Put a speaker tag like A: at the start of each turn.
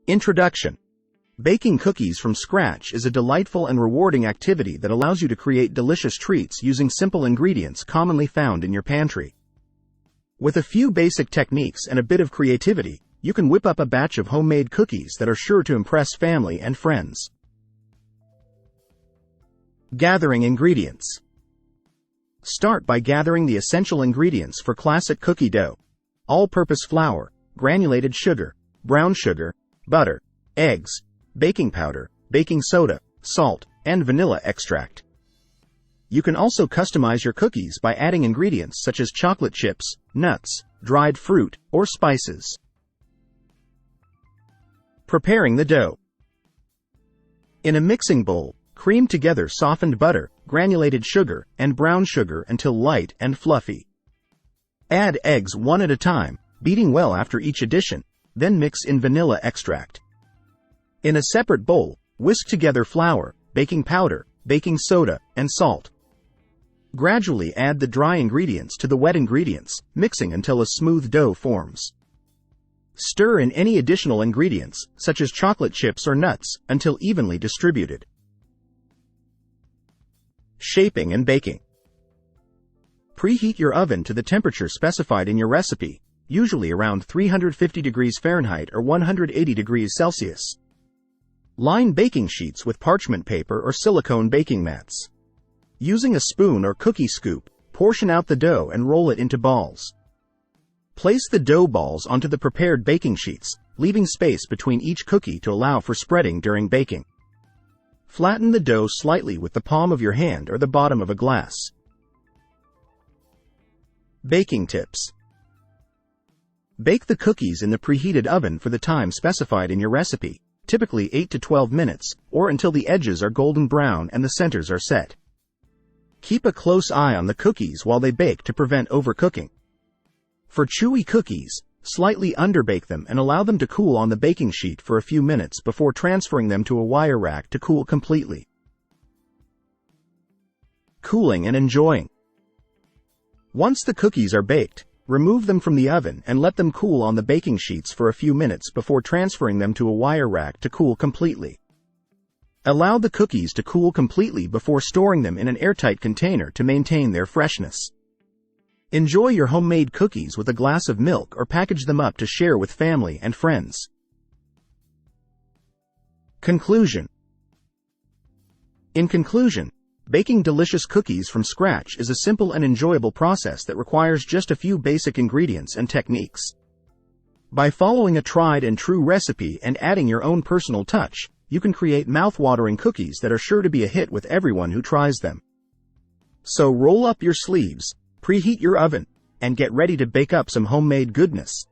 A: Introduction. Baking cookies from scratch is a delightful and rewarding activity that allows you to create delicious treats using simple ingredients commonly found in your pantry. With a few basic techniques and a bit of creativity, you can whip up a batch of homemade cookies that are sure to impress family and friends. Gathering ingredients. Start by gathering the essential ingredients for classic cookie dough: all-purpose flour, granulated sugar, brown sugar, butter, eggs, baking powder, baking soda, salt, and vanilla extract. You can also customize your cookies by adding ingredients such as chocolate chips, nuts, dried fruit, or spices. Preparing the dough. In a mixing bowl, cream together softened butter, granulated sugar, and brown sugar until light and fluffy. Add eggs one at a time, beating well after each addition, then mix in vanilla extract. In a separate bowl, whisk together flour, baking powder, baking soda, and salt. Gradually add the dry ingredients to the wet ingredients, mixing until a smooth dough forms. Stir in any additional ingredients, such as chocolate chips or nuts, until evenly distributed. Shaping and baking. Preheat your oven to the temperature specified in your recipe, usually around 350 degrees Fahrenheit or 180 degrees Celsius. Line baking sheets with parchment paper or silicone baking mats. Using a spoon or cookie scoop, portion out the dough and roll it into balls. Place the dough balls onto the prepared baking sheets, leaving space between each cookie to allow for spreading during baking. Flatten the dough slightly with the palm of your hand or the bottom of a glass. Baking tips. Bake the cookies in the preheated oven for the time specified in your recipe, typically 8 to 12 minutes, or until the edges are golden brown and the centers are set. Keep a close eye on the cookies while they bake to prevent overcooking. For chewy cookies, slightly underbake them and allow them to cool on the baking sheet for a few minutes before transferring them to a wire rack to cool completely. Cooling and enjoying. Once the cookies are baked, remove them from the oven and let them cool on the baking sheets for a few minutes before transferring them to a wire rack to cool completely. Allow the cookies to cool completely before storing them in an airtight container to maintain their freshness. Enjoy your homemade cookies with a glass of milk or package them up to share with family and friends. Conclusion. In conclusion, baking delicious cookies from scratch is a simple and enjoyable process that requires just a few basic ingredients and techniques. By following a tried and true recipe and adding your own personal touch, you can create mouth-watering cookies that are sure to be a hit with everyone who tries them. So roll up your sleeves, preheat your oven, and get ready to bake up some homemade goodness.